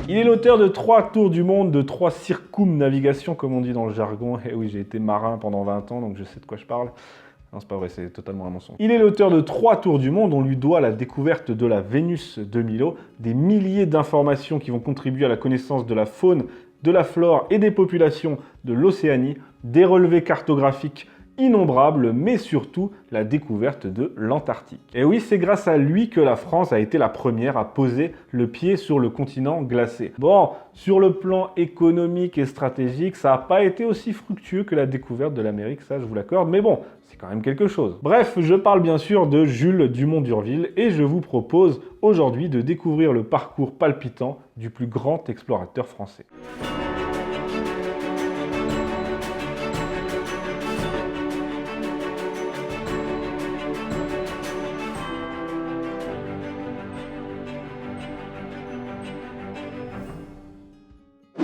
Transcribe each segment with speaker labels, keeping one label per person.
Speaker 1: Il est l'auteur de 3 tours du monde, de 3 circumnavigations, comme on dit dans le jargon. Et oui, j'ai été marin pendant 20 ans, donc je sais de quoi je parle. Non, c'est pas vrai, c'est totalement un mensonge. Il est l'auteur de 3 tours du monde. On lui doit la découverte de la Vénus de Milo, des milliers d'informations qui vont contribuer à la connaissance de la faune, de la flore et des populations de l'Océanie, des relevés cartographiques innombrables, mais surtout la découverte de l'Antarctique. Et oui, c'est grâce à lui que la France a été la première à poser le pied sur le continent glacé. Bon, sur le plan économique et stratégique, ça n'a pas été aussi fructueux que la découverte de l'Amérique, ça je vous l'accorde, mais bon, c'est quand même quelque chose. Bref, je parle bien sûr de Jules Dumont d'Urville et je vous propose aujourd'hui de découvrir le parcours palpitant du plus grand explorateur français.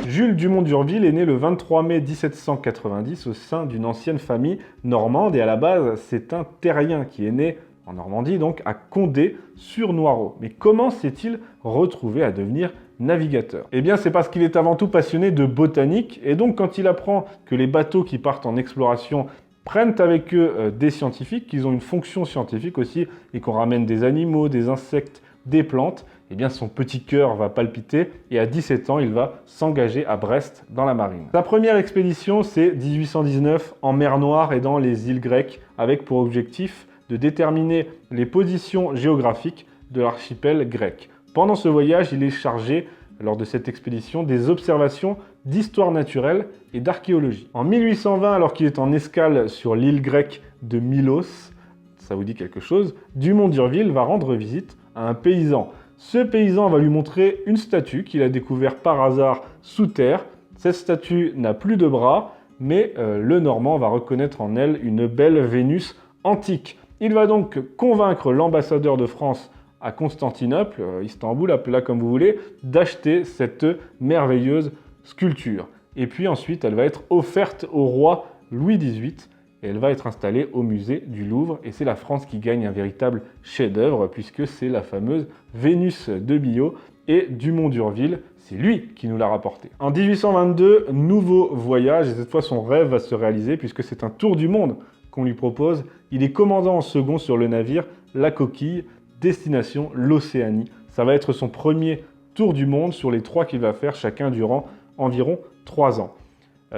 Speaker 1: Jules Dumont d'Urville est né le 23 mai 1790 au sein d'une ancienne famille normande et à la base c'est un terrien qui est né en Normandie donc à Condé sur Noireau. Mais comment s'est-il retrouvé à devenir navigateur? Eh bien c'est parce qu'il est avant tout passionné de botanique et donc quand il apprend que les bateaux qui partent en exploration prennent avec eux des scientifiques, qu'ils ont une fonction scientifique aussi et qu'on ramène des animaux, des insectes, des plantes, eh bien son petit cœur va palpiter et à 17 ans, il va s'engager à Brest dans la marine. Sa première expédition, c'est 1819 en mer Noire et dans les îles grecques avec pour objectif de déterminer les positions géographiques de l'archipel grec. Pendant ce voyage, il est chargé, lors de cette expédition, des observations d'histoire naturelle et d'archéologie. En 1820, alors qu'il est en escale sur l'île grecque de Milos, ça vous dit quelque chose, Dumont d'Urville va rendre visite à un paysan. Ce paysan va lui montrer une statue qu'il a découverte par hasard sous terre. Cette statue n'a plus de bras, mais le Normand va reconnaître en elle une belle Vénus antique. Il va donc convaincre l'ambassadeur de France à Constantinople, Istanbul, appelez-la comme vous voulez, d'acheter cette merveilleuse sculpture. Et puis ensuite, elle va être offerte au roi Louis XVIII et elle va être installée au musée du Louvre. Et c'est la France qui gagne un véritable chef-d'œuvre puisque c'est la fameuse Vénus de Millau et Dumont d'Urville, c'est lui qui nous l'a rapporté. En 1822, nouveau voyage et cette fois son rêve va se réaliser puisque c'est un tour du monde qu'on lui propose. Il est commandant en second sur le navire La Coquille, destination l'Océanie. Ça va être son premier tour du monde sur les 3 qu'il va faire chacun durant environ 3 ans.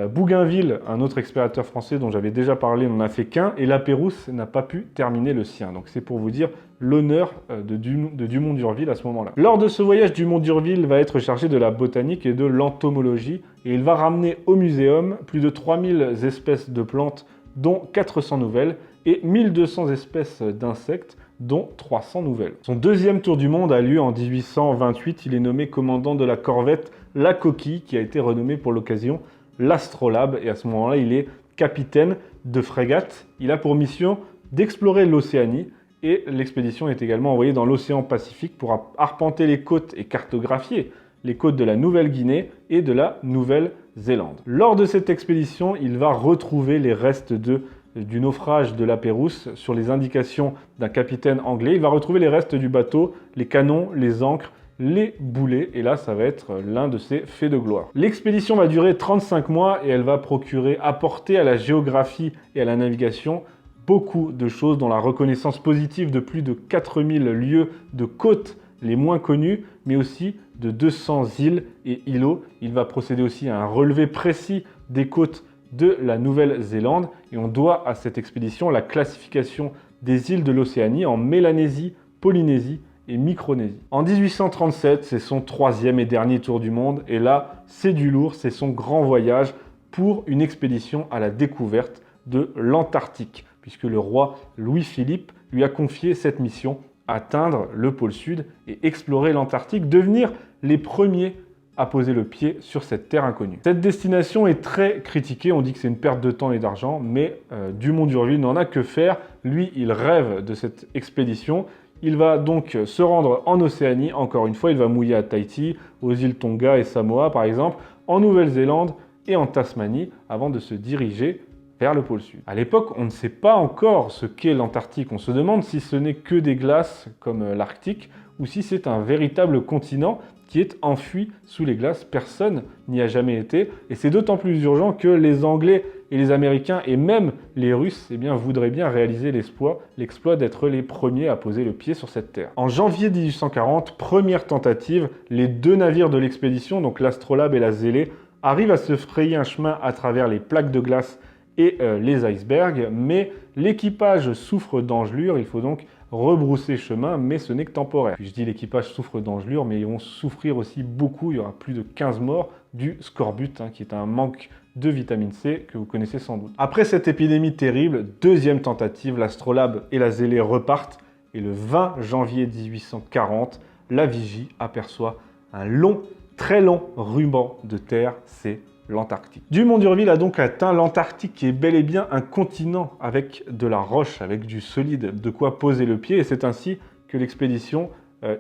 Speaker 1: Bougainville, un autre explorateur français dont j'avais déjà parlé, n'en a fait qu'un et Lapérouse n'a pas pu terminer le sien. Donc c'est pour vous dire l'honneur de Dumont d'Urville à ce moment-là. Lors de ce voyage, Dumont d'Urville va être chargé de la botanique et de l'entomologie et il va ramener au muséum plus de 3000 espèces de plantes dont 400 nouvelles et 1200 espèces d'insectes dont 300 nouvelles. Son deuxième tour du monde a lieu en 1828. Il est nommé commandant de la corvette La Coquille qui a été renommée pour l'occasion l'Astrolabe et à ce moment-là, il est capitaine de frégate. Il a pour mission d'explorer l'Océanie et l'expédition est également envoyée dans l'océan Pacifique pour arpenter les côtes et cartographier les côtes de la Nouvelle-Guinée et de la Nouvelle-Zélande. Lors de cette expédition, il va retrouver les restes du naufrage de Lapérouse sur les indications d'un capitaine anglais. Il va retrouver les restes du bateau, les canons, les ancres, les boulets, et là ça va être l'un de ses faits de gloire. L'expédition va durer 35 mois et elle va apporter à la géographie et à la navigation beaucoup de choses, dont la reconnaissance positive de plus de 4000 lieues de côtes les moins connues, mais aussi de 200 îles et îlots. Il va procéder aussi à un relevé précis des côtes de la Nouvelle-Zélande et on doit à cette expédition la classification des îles de l'Océanie en Mélanésie, Polynésie et Micronésie. En 1837, c'est son 3e et dernier tour du monde et là, c'est du lourd, c'est son grand voyage pour une expédition à la découverte de l'Antarctique, puisque le roi Louis-Philippe lui a confié cette mission, atteindre le pôle Sud et explorer l'Antarctique, devenir les premiers à poser le pied sur cette terre inconnue. Cette destination est très critiquée, on dit que c'est une perte de temps et d'argent, mais Dumont d'Urville n'en a que faire. Lui, il rêve de cette expédition. Il va donc se rendre en Océanie, encore une fois, il va mouiller à Tahiti, aux îles Tonga et Samoa par exemple, en Nouvelle-Zélande et en Tasmanie, avant de se diriger vers le pôle sud. À l'époque, on ne sait pas encore ce qu'est l'Antarctique. On se demande si ce n'est que des glaces comme l'Arctique ou si c'est un véritable continent qui est enfui sous les glaces. Personne n'y a jamais été et c'est d'autant plus urgent que les Anglais et les Américains et même les Russes voudraient bien réaliser l'exploit d'être les premiers à poser le pied sur cette terre. En janvier 1840, première tentative, les deux navires de l'expédition, donc l'Astrolabe et la Zélée, arrivent à se frayer un chemin à travers les plaques de glace et les icebergs, mais l'équipage souffre d'engelure, il faut donc rebrousser chemin, mais ce n'est que temporaire. Puis je dis l'équipage souffre d'engelure, mais ils vont souffrir aussi beaucoup, il y aura plus de 15 morts du scorbut, qui est un manque de vitamine C que vous connaissez sans doute. Après cette épidémie terrible, deuxième tentative, l'Astrolabe et la Zélée repartent, et le 20 janvier 1840, la Vigie aperçoit un très long ruban de terre, c'est l'Antarctique. Dumont d'Urville a donc atteint l'Antarctique qui est bel et bien un continent avec de la roche, avec du solide, de quoi poser le pied, et c'est ainsi que l'expédition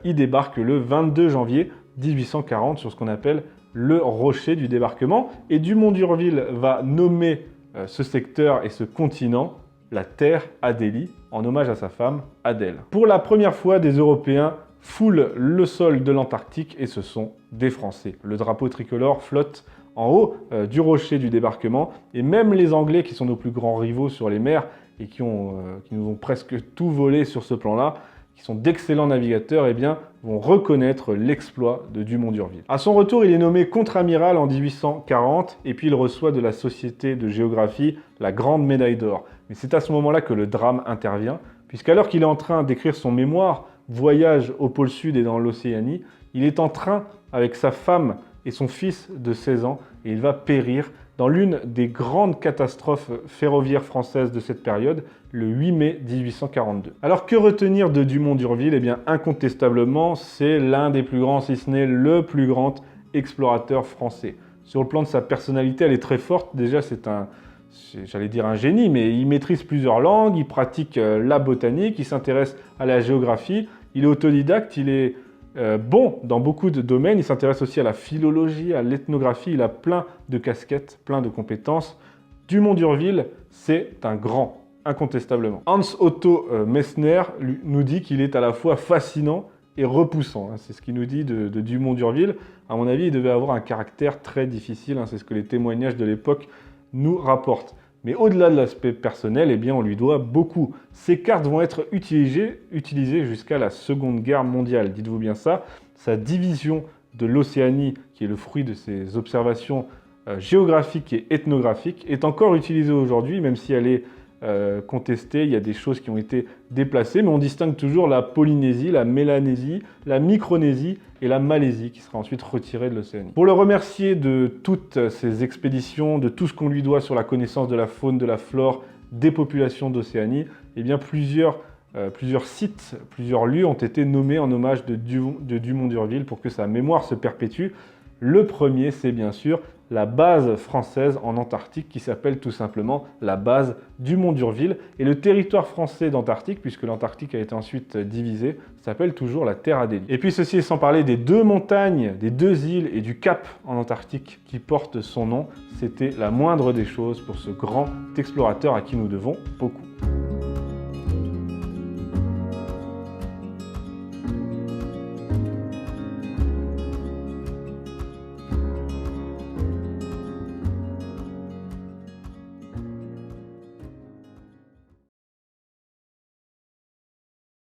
Speaker 1: y débarque le 22 janvier 1840 sur ce qu'on appelle le rocher du débarquement, et Dumont d'Urville va nommer ce secteur et ce continent la Terre Adélie, en hommage à sa femme Adèle. Pour la première fois, des Européens foulent le sol de l'Antarctique et ce sont des Français. Le drapeau tricolore flotte en haut du rocher du débarquement et même les Anglais, qui sont nos plus grands rivaux sur les mers et qui nous ont presque tout volé sur ce plan-là, qui sont d'excellents navigateurs, vont reconnaître l'exploit de Dumont d'Urville. À son retour, il est nommé contre-amiral en 1840 et puis il reçoit de la Société de géographie la Grande Médaille d'Or. Mais c'est à ce moment-là que le drame intervient, puisqu'alors qu'il est en train d'écrire son mémoire « Voyage au pôle Sud et dans l'Océanie », il est en train, avec sa femme et son fils de 16 ans, et il va périr dans l'une des grandes catastrophes ferroviaires françaises de cette période, le 8 mai 1842. Alors que retenir de Dumont d'Urville ? Incontestablement, c'est l'un des plus grands, si ce n'est le plus grand explorateur français. Sur le plan de sa personnalité, elle est très forte. Déjà, j'allais dire un génie, mais il maîtrise plusieurs langues, il pratique la botanique, il s'intéresse à la géographie, il est autodidacte, il est bon dans beaucoup de domaines, il s'intéresse aussi à la philologie, à l'ethnographie, il a plein de casquettes, plein de compétences. Dumont d'Urville, c'est un grand, incontestablement. Hans Otto Messner nous dit qu'il est à la fois fascinant et repoussant. C'est ce qu'il nous dit de Dumont d'Urville. À mon avis, il devait avoir un caractère très difficile, c'est ce que les témoignages de l'époque nous rapportent. Mais au-delà de l'aspect personnel, on lui doit beaucoup. Ces cartes vont être utilisées jusqu'à la Seconde Guerre mondiale. Dites-vous bien ça. Sa division de l'Océanie, qui est le fruit de ses observations géographiques et ethnographiques, est encore utilisée aujourd'hui, même si elle est contestée. Il y a des choses qui ont été déplacées, mais on distingue toujours la Polynésie, la Mélanésie, la Micronésie et la Malaisie, qui sera ensuite retirée de l'Océanie. Pour le remercier de toutes ces expéditions, de tout ce qu'on lui doit sur la connaissance de la faune, de la flore, des populations d'Océanie, plusieurs sites, plusieurs lieux ont été nommés en hommage de Dumont d'Urville pour que sa mémoire se perpétue. Le premier, c'est bien sûr la base française en Antarctique qui s'appelle tout simplement la base Dumont d'Urville. Et le territoire français d'Antarctique, puisque l'Antarctique a été ensuite divisé, s'appelle toujours la Terre Adélie. Et puis ceci est sans parler des deux montagnes, des deux îles et du cap en Antarctique qui portent son nom. C'était la moindre des choses pour ce grand explorateur à qui nous devons beaucoup.